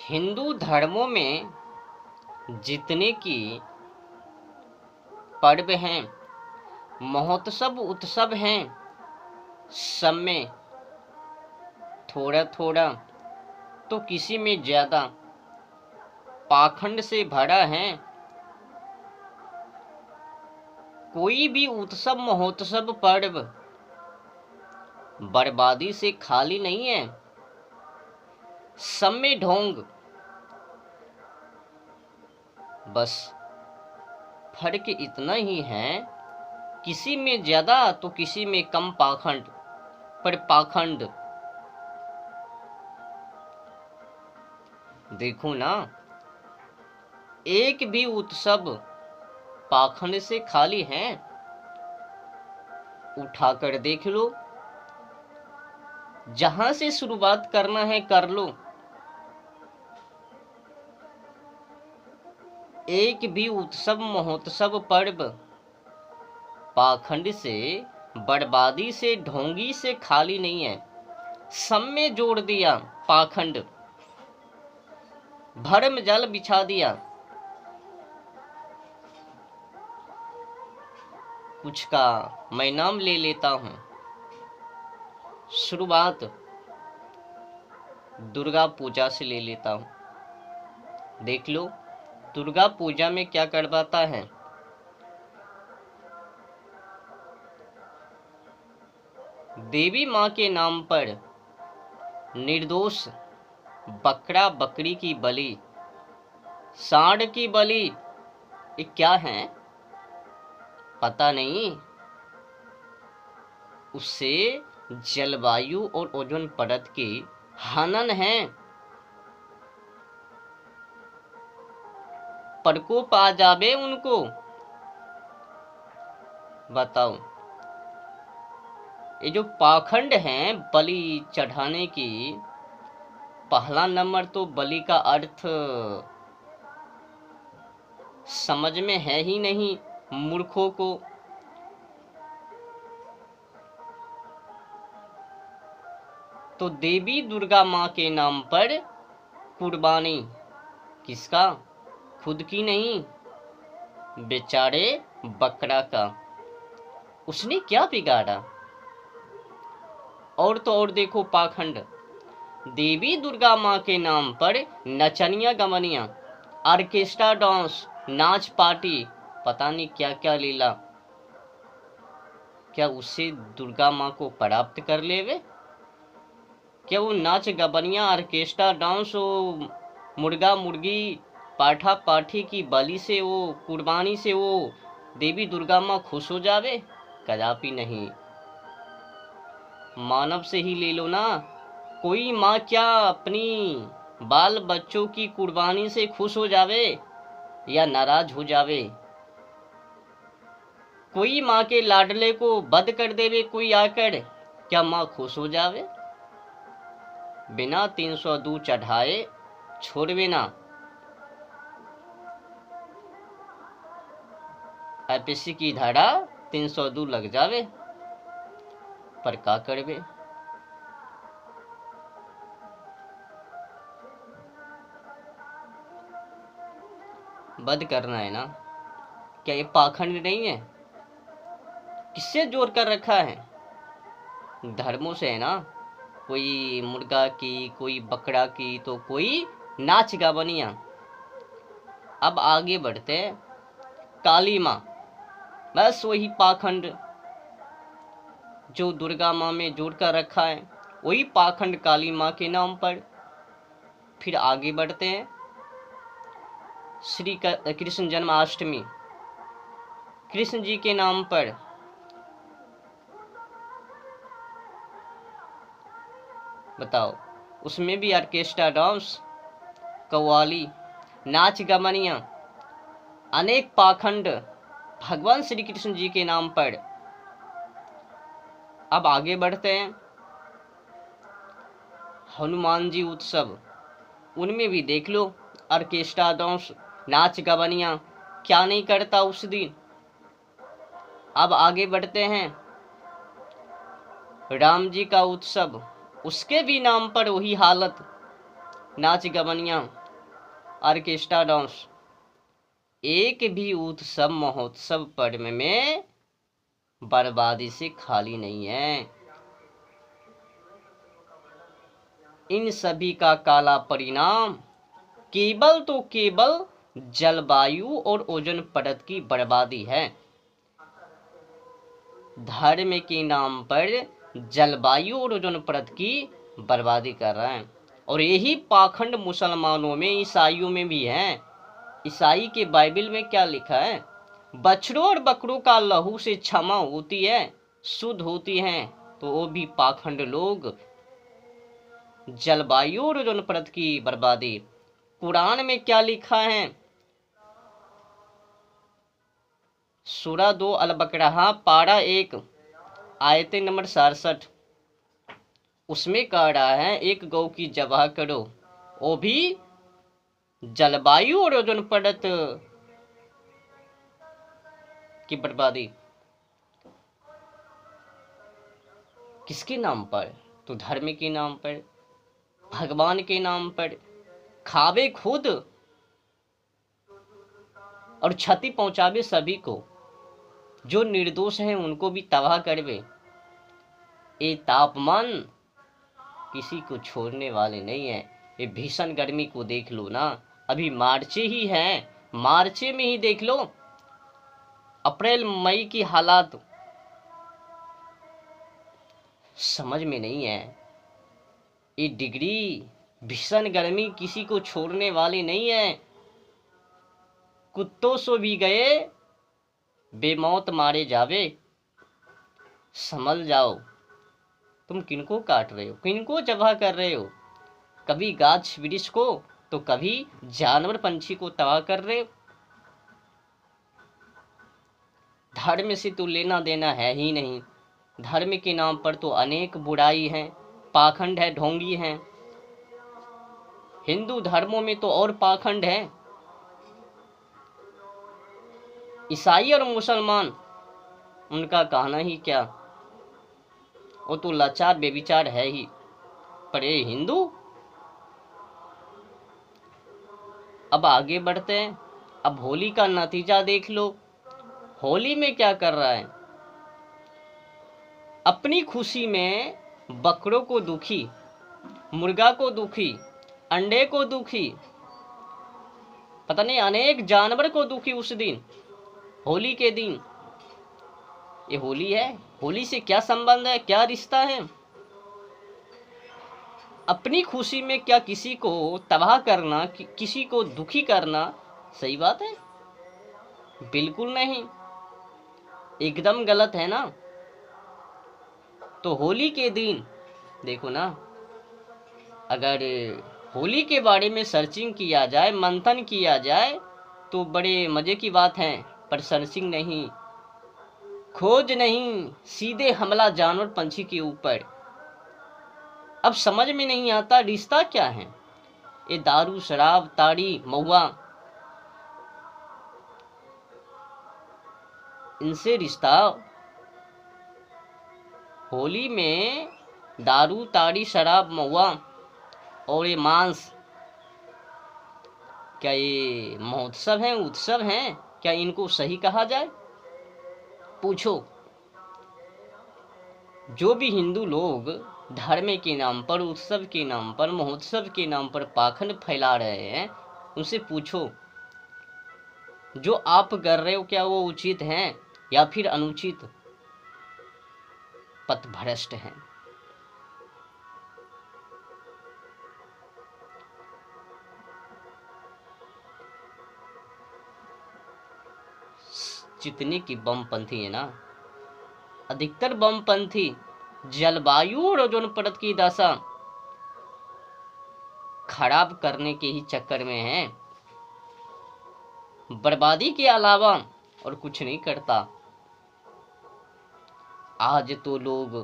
हिंदू धर्मों में जितने की पर्व हैं, महोत्सव उत्सव हैं, सब में थोड़ा थोड़ा तो किसी में ज्यादा पाखंड से भरा है। कोई भी उत्सव महोत्सव पर्व बर्बादी से खाली नहीं है, सब में ढोंग। बस फर्क इतना ही है, किसी में ज्यादा तो किसी में कम पाखंड। पर पाखंड देखो ना, एक भी उत्सव पाखंड से खाली है। उठाकर देख लो, जहां से शुरुआत करना है कर लो। एक भी उत्सव महोत्सव पर्व पाखंड से, बर्बादी से, ढोंगी से खाली नहीं है। सब में जोड़ दिया पाखंड, भरम जाल बिछा दिया। कुछ का मैं नाम ले लेता हूं। शुरुआत दुर्गा पूजा से ले लेता हूं। देख लो दुर्गा पूजा में क्या करवाता है। देवी माँ के नाम पर निर्दोष बकरा बकरी की बलि, सांड की बलि, ये क्या है पता नहीं। उससे जलवायु और ओजोन परत की हनन है। प्रकोप आ जावे उनको। बताओ, ये जो पाखंड है बलि चढ़ाने की, पहला नंबर तो बलि का अर्थ समझ में है ही नहीं मूर्खों को। तो देवी दुर्गा माँ के नाम पर कुर्बानी, किसका? खुद की नहीं, बेचारे बकरा का। उसने क्या बिगाड़ा? और तो और देखो पाखंड, देवी दुर्गा माँ के नाम पर नचनिया गमनिया, ऑर्केस्ट्रा डांस, नाच पार्टी, पता नहीं क्या क्या लीला। क्या उससे दुर्गा माँ को प्राप्त कर लेवे? क्या वो नाच गबनिया, ऑर्केस्ट्रा डांस, वो मुर्गा मुर्गी, पाठा पाठी की बलि से, वो कुर्बानी से वो देवी दुर्गा माँ खुश हो जावे? कदापि नहीं। मानव से ही ले लो ना, कोई माँ क्या अपनी बाल बच्चों की कुर्बानी से खुश हो जावे या नाराज हो जावे? कोई माँ के लाडले को बद कर देवे कोई आकर, क्या माँ खुश हो जावे? बिना 302 चढ़ाए छोड़वे ना। आईपीसी की धारा 302 लग जावे, पर का करवे? बद करना है ना। क्या ये पाखंड नहीं है? किससे जोड़ कर रखा है? धर्मों से है ना। कोई मुर्गा की, कोई बकरा की, तो कोई नाच गावनिया। अब आगे बढ़ते हैं। काली माँ, बस वही पाखंड जो दुर्गा माँ में जोड़ कर रखा है, वही पाखंड काली माँ के नाम पर। फिर आगे बढ़ते हैं। श्री कृष्ण जन्माष्टमी, कृष्ण जी के नाम पर। बताओ, उसमें भी ऑर्केस्ट्रा डांस, कव्वाली, नाच गमनिया, अनेक पाखंड भगवान श्री कृष्ण जी के नाम पर। अब आगे बढ़ते हैं। हनुमान जी उत्सव, उनमें भी देख लो ऑर्केस्ट्रा डांस, नाच गवनिया, क्या नहीं करता उस दिन। अब आगे बढ़ते हैं। राम जी का उत्सव, उसके भी नाम पर वही हालत, नाच गवनिया, ऑर्केस्ट्रा डांस, एक भी उत्सव महोत्सव पर्व में बर्बादी से खाली नहीं है। इन सभी का काला परिणाम केवल तो केवल जलवायु और ओजोन परत की बर्बादी है। धर्म के नाम पर जलवायु और ओजोन परत की बर्बादी कर रहे हैं। और यही पाखंड मुसलमानों में, ईसाइयों में भी है। ईसाई के बाइबल में क्या लिखा है? बछड़ों और बकरों का लहू से क्षमा होती है, शुद्ध होती हैं, तो वो भी पाखंड लोग जलवायु और ओजोन परत की बर्बादी। कुरान में क्या लिखा है? सूरा 2 अल बकरा पारा 1 आयत नंबर 67, उसमें कह रहा है एक गौ की जबाह करो, वो भी जलवायु और ओजोन परत की बर्बादी। किसके नाम पर? तो धर्म के नाम पर, भगवान के नाम पर। खावे खुद और क्षति पहुंचावे सभी को, जो निर्दोष हैं उनको भी तबाह करवे। ये तापमान किसी को छोड़ने वाले नहीं है। ये भीषण गर्मी को देख लो ना, अभी मार्च ही है, मार्च में ही देख लो अप्रैल मई की हालात समझ में नहीं है। ये डिग्री भीषण गर्मी किसी को छोड़ने वाली नहीं है। कुत्तों सो भी गए बेमौत मारे जावे। समझ जाओ तुम किनको काट रहे हो, किनको जबह कर रहे हो। कभी गाछ वृक्ष को तो कभी जानवर पंछी को तबाह कर रहे हो। धर्म से तो लेना देना है ही नहीं। धर्म के नाम पर तो अनेक बुराई हैं, पाखंड है, ढोंगी हैं। हिंदू धर्मों में तो और पाखंड है। ईसाई और मुसलमान, उनका कहना ही क्या, वो तो लाचार बेविचार है ही। पर ये हिंदू, अब आगे बढ़ते हैं। अब होली का नतीजा देख लो। होली में क्या कर रहा है? अपनी खुशी में बकरों को दुखी, मुर्गा को दुखी, अंडे को दुखी, पता नहीं अनेक जानवर को दुखी उस दिन, होली के दिन। ये होली है, होली से क्या संबंध है, क्या रिश्ता है? अपनी खुशी में क्या किसी को तबाह करना, किसी को दुखी करना सही बात है? बिल्कुल नहीं, एकदम गलत है ना। तो होली के दिन देखो ना, अगर होली के बारे में सर्चिंग किया जाए, मंथन किया जाए तो बड़े मजे की बात है। पर सर्चिंग नहीं, खोज नहीं, सीधे हमला जानवर पंछी के ऊपर। अब समझ में नहीं आता रिश्ता क्या है। ये दारू शराब ताड़ी महुआ, इनसे रिश्ता। होली में दारू ताड़ी शराब महुआ और ये मांस, क्या ये महोत्सव हैं, उत्सव हैं? क्या इनको सही कहा जाए? पूछो। जो भी हिंदू लोग धर्म के नाम पर, उत्सव के नाम पर, महोत्सव के नाम पर पाखंड फैला रहे हैं, उनसे पूछो जो आप कर रहे हो क्या वो उचित है या फिर अनुचित, पथभ्रष्ट हैं। जितने की बमपंथी है ना, अधिकतर बमपंथी जलवायु और ओजोन परत की दशा खराब करने के ही चक्कर में है, बर्बादी के अलावा और कुछ नहीं करता। आज तो लोग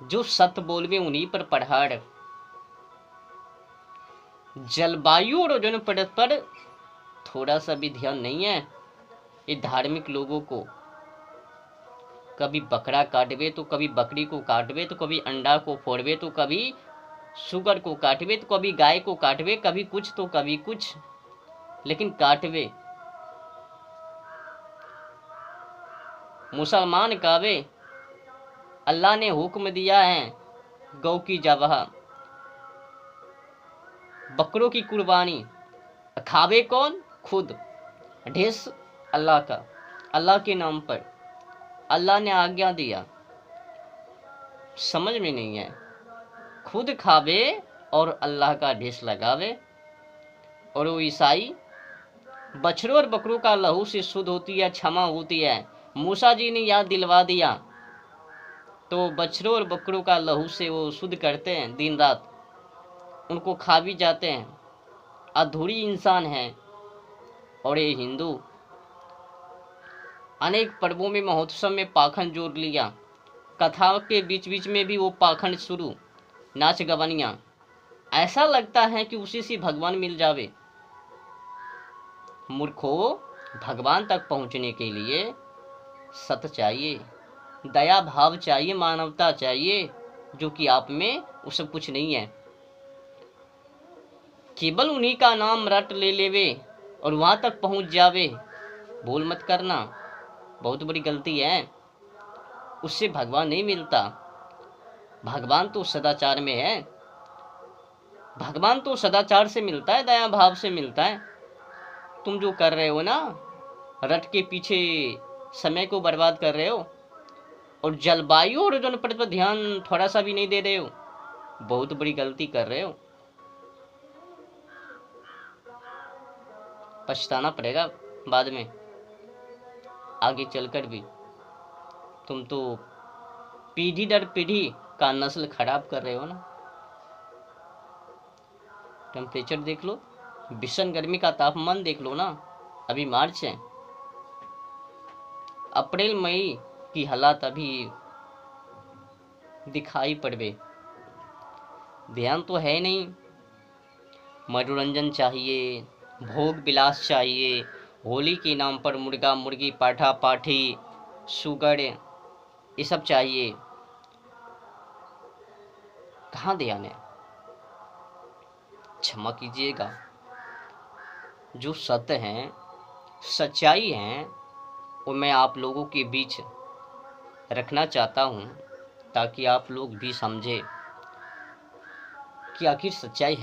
जो सत्य बोलवे उन्हीं पर पढ़ाड़। जलवायु और ओजोन परत पर थोड़ा सा भी ध्यान नहीं है। ये धार्मिक लोगों को कभी बकरा काटवे तो कभी बकरी को काटवे तो कभी अंडा को फोड़वे तो कभी शुगर को काटवे तो कभी गाय को काटवे, कभी कुछ तो कभी कुछ, लेकिन काटवे। मुसलमान कावे अल्लाह ने हुक्म दिया है गौ की जबह, बकरों की कुर्बानी। खावे कौन? खुद। ढेस अल्लाह का, अल्लाह के नाम पर अल्लाह ने आज्ञा दिया। समझ में नहीं है। खुद खावे और अल्लाह का ढेस लगावे। और वो ईसाई बछड़ों और बकरों का लहू से शुद्ध होती है, क्षमा होती है। मूसा जी ने याद दिलवा दिया, तो बछड़ों और बकरों का लहू से वो शुद्ध करते हैं दिन रात, उनको खा भी जाते हैं। अधूरी इंसान है। और ये हिंदू अनेक पर्वों में, महोत्सव में पाखंड जोड़ लिया। कथा के बीच बीच में भी वो पाखंड शुरू, नाच गवनियाँ। ऐसा लगता है कि उसी से भगवान मिल जावे। मूर्खो, भगवान तक पहुंचने के लिए सत्य चाहिए, दया भाव चाहिए, मानवता चाहिए, जो कि आप में वो सब कुछ नहीं है। केवल उन्हीं का नाम रट ले लेवे और वहां तक पहुंच जावे, भूल मत करना, बहुत बड़ी गलती है। उससे भगवान नहीं मिलता। भगवान तो सदाचार में है। भगवान तो सदाचार से मिलता है, दया भाव से मिलता है। तुम जो कर रहे हो ना, रट के पीछे समय को बर्बाद कर रहे हो और जलवायु और जनपद पर ध्यान थोड़ा सा भी नहीं दे रहे हो, बहुत बड़ी गलती कर रहे हो। पछताना पड़ेगा बाद में, आगे चलकर भी। तुम तो पीढ़ी दर पीढ़ी का नस्ल खराब कर रहे हो ना। टेम्परेचर देख लो, भीषण गर्मी का तापमान देख लो ना। अभी मार्च है, अप्रैल मई की हालात अभी दिखाई पड़े। ध्यान तो है नहीं। मनोरंजन चाहिए, भोग विलास चाहिए, होली के नाम पर मुर्गा मुर्गी पाठा पाठी शुगर ये सब चाहिए। कहाँ ध्यान है? क्षमा कीजिएगा, जो सत्य हैं, सच्चाई हैं, वो मैं आप लोगों के बीच रखना चाहता हूँ, ताकि आप लोग भी समझे कि आखिर सच्चाई है।